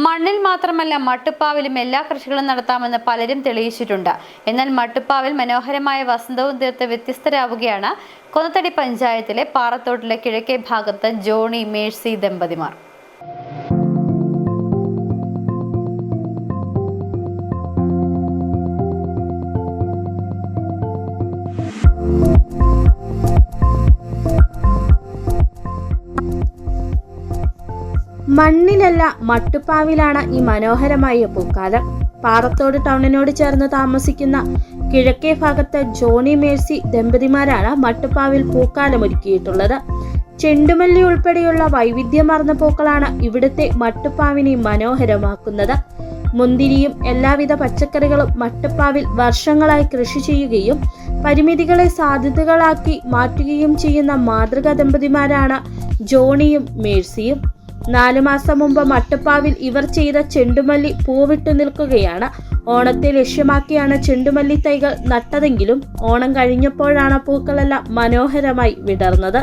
മണ്ണിൽ മാത്രമല്ല മട്ടുപ്പാവിലും എല്ലാ കൃഷികളും നടത്താമെന്ന് പലരും തെളിയിച്ചിട്ടുണ്ട്. എന്നാൽ മട്ടുപ്പാവിൽ മനോഹരമായ വസന്തവും തീർത്ത് വ്യത്യസ്തരാവുകയാണ് കൊന്നത്തടി പഞ്ചായത്തിലെ പാറത്തോട്ടിലെ കിഴക്കേ ഭാഗത്ത് ജോണി മേഴ്സി ദമ്പതിമാർ. മണ്ണിലല്ല മട്ടുപ്പാവിലാണ് ഈ മനോഹരമായ പൂക്കാലം. പാറത്തോട് ടൗണിനോട് ചേർന്ന് താമസിക്കുന്ന കിഴക്കേ ഭാഗത്ത് ജോണി മേഴ്സി ദമ്പതിമാരാണ് മട്ടുപ്പാവിൽ പൂക്കാലം ഒരുക്കിയിട്ടുള്ളത്. ചെണ്ടുമല്ലി ഉൾപ്പെടെയുള്ള വൈവിധ്യമാർന്ന പൂക്കളാണ് ഇവിടുത്തെ മട്ടുപ്പാവിനെ മനോഹരമാക്കുന്നത്. മുന്തിരിയും എല്ലാവിധ പച്ചക്കറികളും മട്ടുപ്പാവിൽ വർഷങ്ങളായി കൃഷി ചെയ്യുകയും പരിമിതികളെ സാധ്യതകളാക്കി മാറ്റുകയും ചെയ്യുന്ന മാതൃകാ ദമ്പതിമാരാണ് ജോണിയും മേഴ്സിയും. 4 മാസം മുമ്പ് മട്ടുപ്പാവിൽ ഇവർ ചെയ്ത ചെണ്ടുമല്ലി പൂവിട്ടു നിൽക്കുകയാണ്. ഓണത്തെ ലക്ഷ്യമാക്കിയാണ് ചെണ്ടുമല്ലി തൈകൾ നട്ടതെങ്കിലും ഓണം കഴിഞ്ഞപ്പോഴാണ് പൂക്കളെല്ലാം മനോഹരമായി വിടർന്നത്.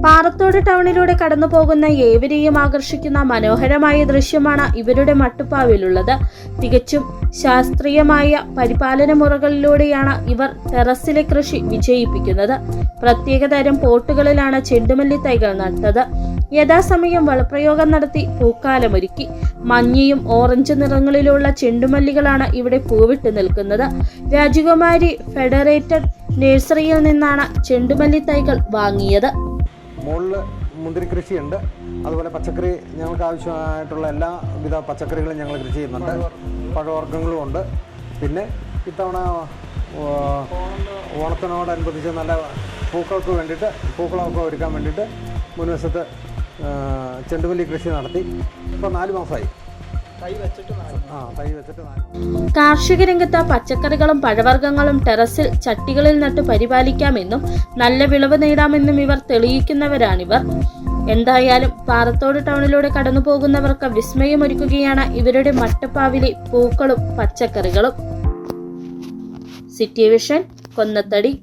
പാറത്തോട് ടൗണിലൂടെ കടന്നു പോകുന്ന ഏവരെയും ആകർഷിക്കുന്ന മനോഹരമായ ദൃശ്യമാണ് ഇവരുടെ മട്ടുപ്പാവിലുള്ളത്. തികച്ചും ശാസ്ത്രീയമായ പരിപാലന മുറകളിലൂടെയാണ് ഇവർ ടെറസിലെ കൃഷി വിജയിപ്പിക്കുന്നത്. പ്രത്യേകതരം പോട്ടുകളിലാണ് ചെണ്ടുമല്ലി തൈകൾ നട്ടത്. യഥാസമയം വളപ്രയോഗം നടത്തി പൂക്കാലമൊരുക്കി. മഞ്ഞയും ഓറഞ്ച് നിറങ്ങളിലുള്ള ചെണ്ടുമല്ലികളാണ് ഇവിടെ പൂവിട്ട് നിൽക്കുന്നത്. രാജകുമാരി ഫെഡറേറ്റഡ് നഴ്സറിയിൽ നിന്നാണ് ചെണ്ടുമല്ലി തൈകൾ വാങ്ങിയത്. മുകളിൽ മുന്തിരി കൃഷിയുണ്ട്, അതുപോലെ പച്ചക്കറി ഞങ്ങൾക്ക് ആവശ്യമായിട്ടുള്ള എല്ലാവിധ പച്ചക്കറികളും ഞങ്ങൾ കൃഷി ചെയ്യുന്നുണ്ട്. പഴവർഗ്ഗങ്ങളും ഉണ്ട്. പിന്നെ ഇത്തവണ ഓണത്തിനോടനുബന്ധിച്ച് നല്ല പൂക്കളമൊക്കെ ഒരുക്കാൻ വേണ്ടിയിട്ട് മുൻവശത്ത് ചെണ്ടുമല്ലി കൃഷി നടത്തി. ഇപ്പോൾ 4 മാസമായി. കാർഷിക രംഗത്ത് പച്ചക്കറികളും പഴവർഗ്ഗങ്ങളും ടെറസിൽ ചട്ടികളിൽ നട്ട് പരിപാലിക്കാമെന്നും നല്ല വിളവ് നേടാമെന്നും ഇവർ തെളിയിക്കുന്നവരാണിവർ. എന്തായാലും പാറത്തോട് ടൗണിലൂടെ കടന്നു പോകുന്നവർക്ക് വിസ്മയമൊരുക്കുകയാണ് ഇവരുടെ മട്ടുപ്പാവിലെ പൂക്കളും പച്ചക്കറികളും. City Vision, Konnathady.